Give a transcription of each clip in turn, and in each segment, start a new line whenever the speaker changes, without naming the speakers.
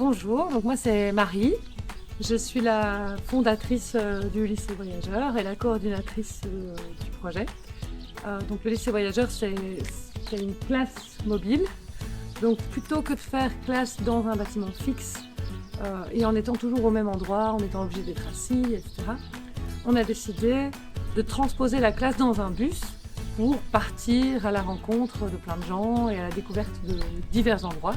bonjour, donc moi c'est Marie. Je suis la fondatrice du lycée Voyageurs et la coordinatrice du projet. Donc le lycée Voyageurs, c'est une classe mobile. Donc plutôt que de faire classe dans un bâtiment fixe et en étant toujours au même endroit, en étant obligé d'être assis, etc., on a décidé de transposer la classe dans un bus pour partir à la rencontre de plein de gens et à la découverte de divers endroits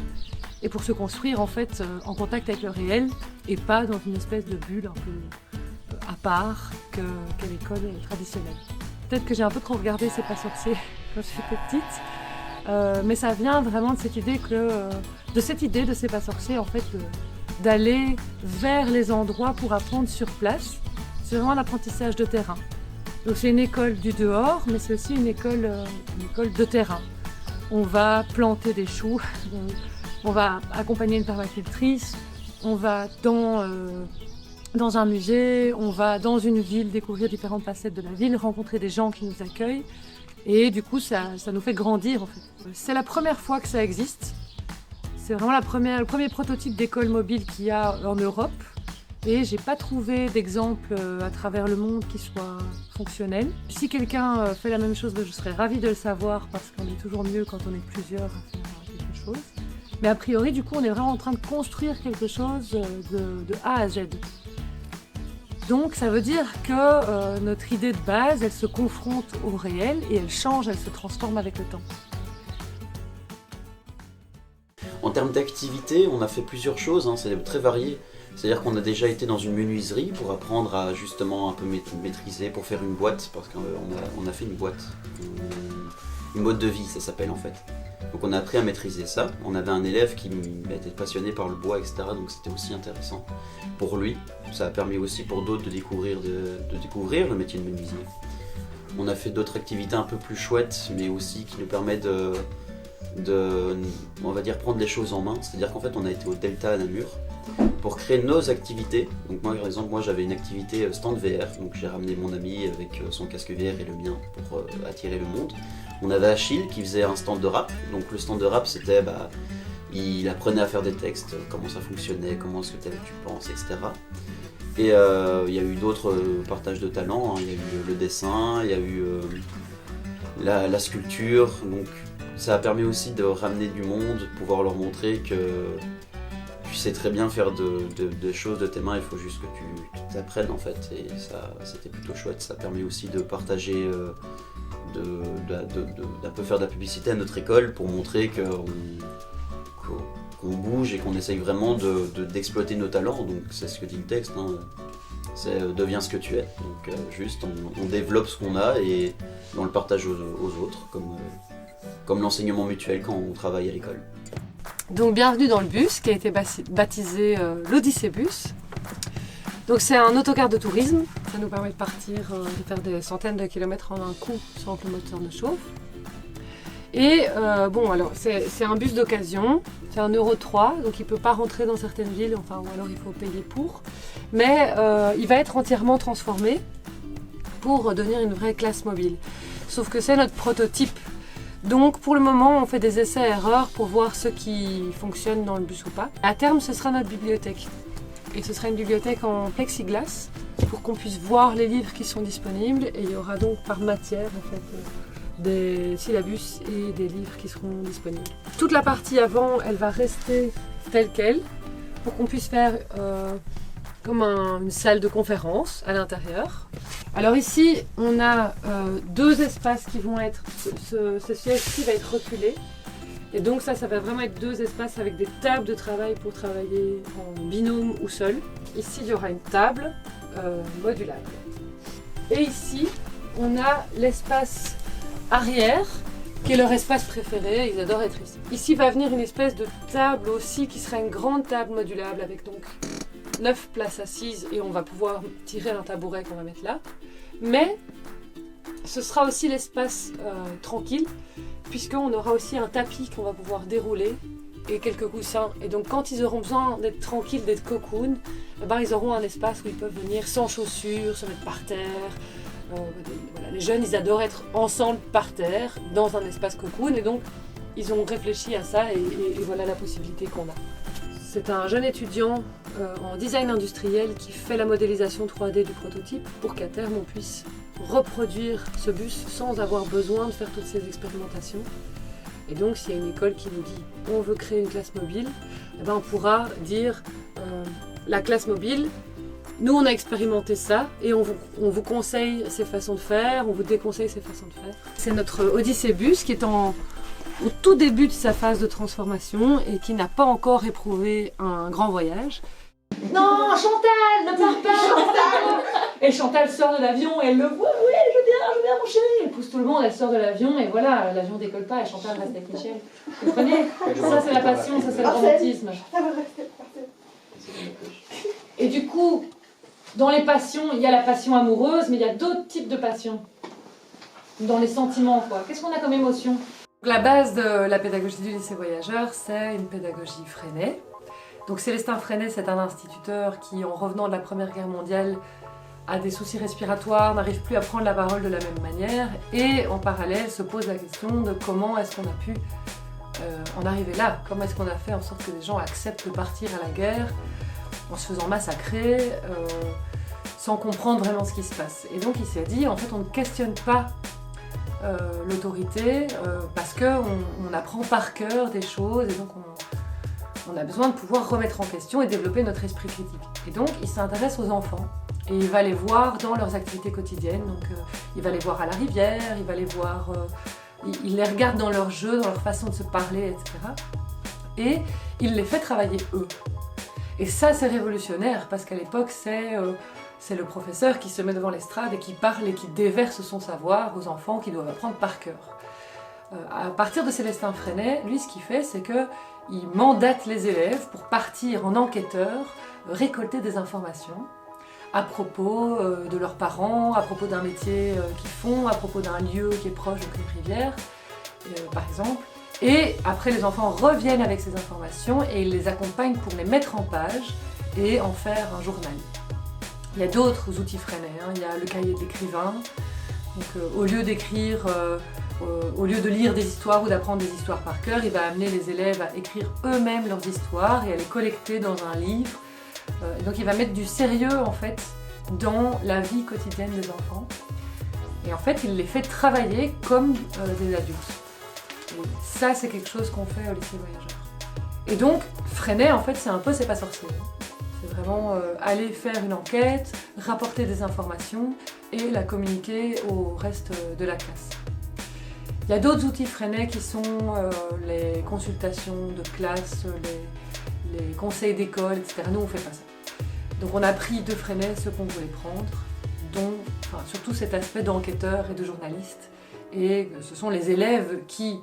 et pour se construire en fait en contact avec le réel et pas dans une espèce de bulle un peu à part qu'est l'école traditionnelle. Peut-être que j'ai un peu trop regardé C'est pas sorcier quand j'étais petite, mais ça vient vraiment de cette idée de C'est pas sorcier en fait, d'aller vers les endroits pour apprendre sur place. C'est vraiment l'apprentissage de terrain. Donc c'est une école du dehors, mais c'est aussi une école de terrain. On va planter des choux, on va accompagner une permacultrice, on va dans un musée, on va dans une ville découvrir différentes facettes de la ville, rencontrer des gens qui nous accueillent. Et du coup, ça nous fait grandir en fait. C'est la première fois que ça existe. C'est vraiment le premier prototype d'école mobile qu'il y a en Europe. Et j'ai pas trouvé d'exemple à travers le monde qui soit fonctionnel. Si quelqu'un fait la même chose, je serais ravie de le savoir parce qu'on est toujours mieux quand on est plusieurs à faire quelque chose. Mais a priori, du coup, on est vraiment en train de construire quelque chose de A à Z. Donc ça veut dire que notre idée de base, elle se confronte au réel et elle change, elle se transforme avec le temps.
En termes d'activité, on a fait plusieurs choses, c'est très varié. C'est-à-dire qu'on a déjà été dans une menuiserie pour apprendre à justement un peu maîtriser, pour faire une boîte, parce qu'on a fait une boîte de vie, ça s'appelle en fait. Donc on a appris à maîtriser ça. On avait un élève qui était passionné par le bois, etc. Donc c'était aussi intéressant pour lui. Ça a permis aussi pour d'autres de découvrir le métier de menuisier. On a fait d'autres activités un peu plus chouettes, mais aussi qui nous permettent on va dire, prendre les choses en main. C'est-à-dire qu'en fait on a été au Delta à Namur pour créer nos activités. Donc moi par exemple, j'avais une activité stand VR, donc j'ai ramené mon ami avec son casque VR et le mien pour attirer le monde. On avait Achille qui faisait un stand de rap, donc le stand de rap c'était, il apprenait à faire des textes, comment ça fonctionnait, comment est-ce que tu penses, etc. Et il y a eu d'autres partages de talents, il y a eu le dessin, il y a eu la sculpture, donc ça a permis aussi de ramener du monde, pouvoir leur montrer que tu sais très bien faire des choses de tes mains, il faut juste que tu t'apprennes en fait, et ça c'était plutôt chouette. Ça a permis aussi de partager, d'un peu faire de la publicité à notre école pour montrer qu'on bouge et qu'on essaye vraiment d'exploiter nos talents. Donc c'est ce que dit le texte, c'est deviens ce que tu es. Donc juste on développe ce qu'on a et on le partage aux autres, comme l'enseignement mutuel quand on travaille à l'école.
Donc bienvenue dans le bus qui a été baptisé l'Odyssée Bus. Donc c'est un autocar de tourisme, ça nous permet de partir, de faire des centaines de kilomètres en un coup sans que le moteur ne chauffe. Et c'est un bus d'occasion, c'est 1,3 €, donc il ne peut pas rentrer dans certaines villes, ou alors il faut payer pour. Mais il va être entièrement transformé pour devenir une vraie classe mobile. Sauf que c'est notre prototype. Donc pour le moment, on fait des essais-erreurs pour voir ce qui fonctionne dans le bus ou pas. À terme, ce sera notre bibliothèque. Et ce sera une bibliothèque en plexiglas pour qu'on puisse voir les livres qui sont disponibles. Et il y aura donc par matière en fait, des syllabus et des livres qui seront disponibles. Toute la partie avant, elle va rester telle qu'elle pour qu'on puisse faire comme une salle de conférence à l'intérieur. Alors ici, on a deux espaces qui vont être... Ce siège-ci va être reculé. Et donc ça va vraiment être deux espaces avec des tables de travail pour travailler en binôme ou seul. Ici, il y aura une table modulable. Et ici, on a l'espace arrière, qui est leur espace préféré. Ils adorent être ici. Ici va venir une espèce de table aussi, qui sera une grande table modulable avec donc 9 places assises et on va pouvoir tirer un tabouret qu'on va mettre là. Mais ce sera aussi l'espace tranquille, puisqu'on aura aussi un tapis qu'on va pouvoir dérouler et quelques coussins. Et donc quand ils auront besoin d'être tranquilles, d'être cocoon, ils auront un espace où ils peuvent venir sans chaussures, se mettre par terre. Voilà, les jeunes, ils adorent être ensemble par terre, dans un espace cocoon. Et donc, ils ont réfléchi à ça et voilà la possibilité qu'on a. C'est un jeune étudiant en design industriel qui fait la modélisation 3D du prototype pour qu'à terme on puisse reproduire ce bus sans avoir besoin de faire toutes ces expérimentations. Et donc s'il y a une école qui nous dit on veut créer une classe mobile, eh ben, on pourra dire la classe mobile, nous on a expérimenté ça et on vous conseille ces façons de faire, on vous déconseille ces façons de faire. C'est notre Odyssée Bus qui est au tout début de sa phase de transformation et qui n'a pas encore éprouvé un grand voyage.
Non, Chantal, ne pars pas, Chantal. Et Chantal sort de l'avion et elle le voit, oui, je viens, mon chéri. Elle pousse tout le monde, elle sort de l'avion et voilà, l'avion décolle pas et Chantal reste avec Michel. Vous comprenez? Ça c'est la passion, ça c'est le romantisme. Et du coup, dans les passions, il y a la passion amoureuse, mais il y a d'autres types de passions. Dans les sentiments, quoi. Qu'est-ce qu'on a comme émotion?
La base de la pédagogie du lycée voyageur, c'est une pédagogie Freinet. Donc Célestin Freinet, c'est un instituteur qui, en revenant de la Première Guerre mondiale, a des soucis respiratoires, n'arrive plus à prendre la parole de la même manière, et en parallèle se pose la question de comment est-ce qu'on a pu en arriver là, comment est-ce qu'on a fait en sorte que les gens acceptent de partir à la guerre en se faisant massacrer, sans comprendre vraiment ce qui se passe. Et donc il s'est dit, en fait on ne questionne pas l'autorité parce qu'on apprend par cœur des choses, et donc on a besoin de pouvoir remettre en question et développer notre esprit critique. Et donc il s'intéresse aux enfants. Et il va les voir dans leurs activités quotidiennes, donc il va les voir à la rivière, il va les voir, il les regarde dans leurs jeux, dans leur façon de se parler, etc. Et il les fait travailler eux. Et ça c'est révolutionnaire, parce qu'à l'époque c'est le professeur qui se met devant l'estrade et qui parle et qui déverse son savoir aux enfants qui doivent apprendre par cœur. À partir de Célestin Freinet, lui ce qu'il fait c'est qu'il mandate les élèves pour partir en enquêteurs, récolter des informations à propos de leurs parents, à propos d'un métier qu'ils font, à propos d'un lieu qui est proche d'une rivière, par exemple. Et après, les enfants reviennent avec ces informations et ils les accompagnent pour les mettre en page et en faire un journal. Il y a d'autres outils Freinet, il y a le cahier de l'écrivain. Donc, au lieu d'écrire, au lieu de lire des histoires ou d'apprendre des histoires par cœur, il va amener les élèves à écrire eux-mêmes leurs histoires et à les collecter dans un livre. Donc il va mettre du sérieux en fait dans la vie quotidienne des enfants. Et en fait il les fait travailler comme des adultes. Et ça c'est quelque chose qu'on fait au lycée voyageur. Et donc Freinet en fait c'est un peu C'est pas sorcier. C'est vraiment aller faire une enquête, rapporter des informations et la communiquer au reste de la classe. Il y a d'autres outils Freinet qui sont les consultations de classe, les conseils d'école, etc. Nous, on ne fait pas ça. Donc on a pris de Freinet ce qu'on voulait prendre, dont surtout cet aspect d'enquêteur et de journaliste. Et ce sont les élèves qui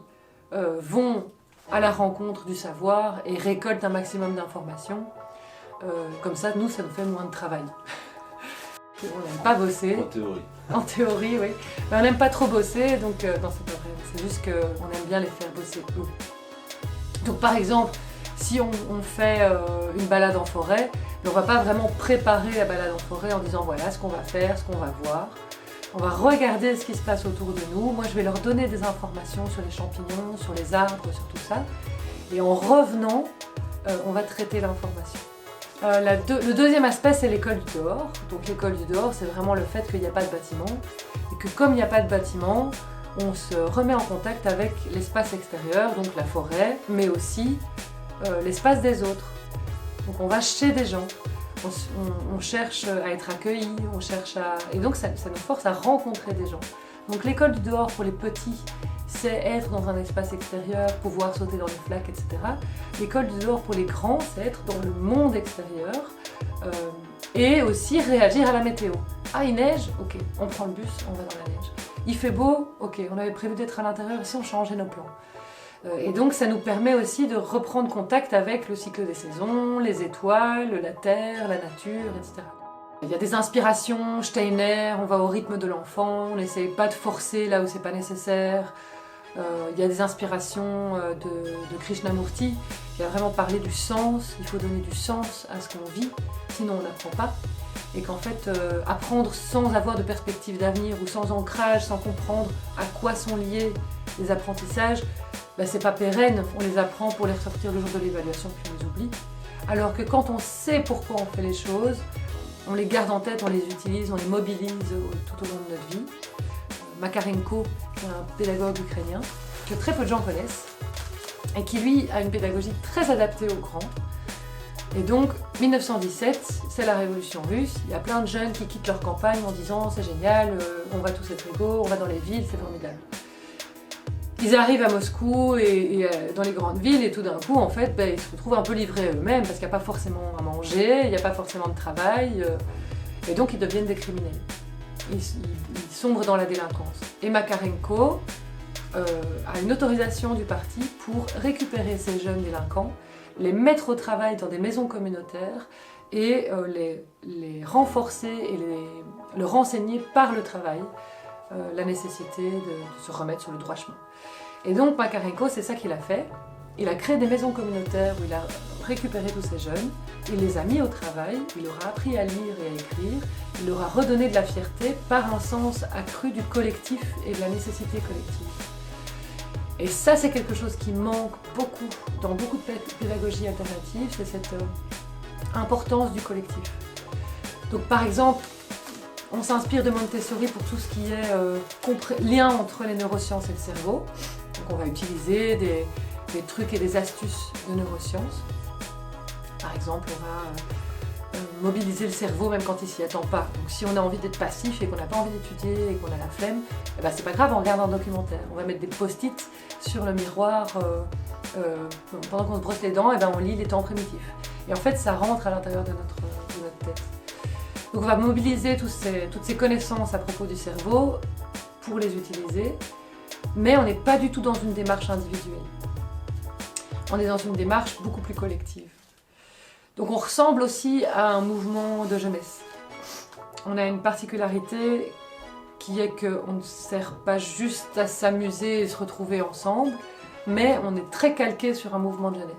vont à la rencontre du savoir et récoltent un maximum d'informations. Comme ça, nous, ça nous fait moins de travail. On n'aime pas bosser.
En théorie.
En théorie, oui. Mais on n'aime pas trop bosser, donc non, c'est pas vrai. C'est juste qu'on aime bien les faire bosser eux. Donc par exemple, si on fait une balade en forêt, on ne va pas vraiment préparer la balade en forêt en disant voilà ce qu'on va faire, ce qu'on va voir. On va regarder ce qui se passe autour de nous. Moi je vais leur donner des informations sur les champignons, sur les arbres, sur tout ça. Et en revenant, on va traiter l'information. Le deuxième aspect c'est l'école du dehors. Donc l'école du dehors c'est vraiment le fait qu'il n'y a pas de bâtiment. Et que comme il n'y a pas de bâtiment, on se remet en contact avec l'espace extérieur, donc la forêt, mais aussi l'espace des autres. Donc on va chez des gens, on cherche à être accueillis, on cherche à... Et donc ça nous force à rencontrer des gens. Donc l'école du dehors pour les petits, c'est être dans un espace extérieur, pouvoir sauter dans les flaques, etc. L'école du dehors pour les grands, c'est être dans le monde extérieur et aussi réagir à la météo. Ah, il neige? Ok, on prend le bus, on va dans la neige. Il fait beau? Ok, on avait prévu d'être à l'intérieur, ici on changeait nos plans. Et donc ça nous permet aussi de reprendre contact avec le cycle des saisons, les étoiles, la terre, la nature, etc. Il y a des inspirations, Steiner, on va au rythme de l'enfant, on n'essaye pas de forcer là où c'est pas nécessaire. Il y a des inspirations de Krishnamurti qui a vraiment parlé du sens, il faut donner du sens à ce qu'on vit, sinon on n'apprend pas. Et qu'en fait, apprendre sans avoir de perspective d'avenir ou sans ancrage, sans comprendre à quoi sont liés les apprentissages, c'est pas pérenne, on les apprend pour les ressortir le jour de l'évaluation puis on les oublie. Alors que quand on sait pourquoi on fait les choses, on les garde en tête, on les utilise, on les mobilise tout au long de notre vie. Makarenko, qui est un pédagogue ukrainien, que très peu de gens connaissent, et qui lui a une pédagogie très adaptée aux grands. Et donc 1917, c'est la révolution russe, il y a plein de jeunes qui quittent leur campagne en disant c'est génial, on va tous être égaux, on va dans les villes, c'est formidable. Ils arrivent à Moscou et dans les grandes villes et tout d'un coup en fait ils se retrouvent un peu livrés à eux-mêmes parce qu'il n'y a pas forcément à manger, il n'y a pas forcément de travail et donc ils deviennent des criminels. Ils sombrent dans la délinquance. Et Makarenko a une autorisation du parti pour récupérer ces jeunes délinquants, les mettre au travail dans des maisons communautaires et les renforcer et leur enseigner par le travail la nécessité de se remettre sur le droit chemin. Et donc Makarenko, c'est ça qu'il a fait. Il a créé des maisons communautaires où il a récupéré tous ces jeunes, il les a mis au travail, il leur a appris à lire et à écrire, il leur a redonné de la fierté par un sens accru du collectif et de la nécessité collective. Et ça, c'est quelque chose qui manque beaucoup dans beaucoup de pédagogies alternatives, c'est cette importance du collectif. Donc par exemple, on s'inspire de Montessori pour tout ce qui est lien entre les neurosciences et le cerveau. Donc on va utiliser des trucs et des astuces de neurosciences. Par exemple, on va mobiliser le cerveau même quand il s'y attend pas. Donc si on a envie d'être passif et qu'on n'a pas envie d'étudier et qu'on a la flemme, eh ben, c'est pas grave, on regarde un documentaire. On va mettre des post-it sur le miroir pendant qu'on se brosse les dents, et ben, on lit les temps primitifs. Et en fait, ça rentre à l'intérieur de notre tête. Donc on va mobiliser toutes ces connaissances à propos du cerveau pour les utiliser, mais on n'est pas du tout dans une démarche individuelle. On est dans une démarche beaucoup plus collective. Donc on ressemble aussi à un mouvement de jeunesse. On a une particularité qui est qu'on ne sert pas juste à s'amuser et se retrouver ensemble, mais on est très calqué sur un mouvement de jeunesse.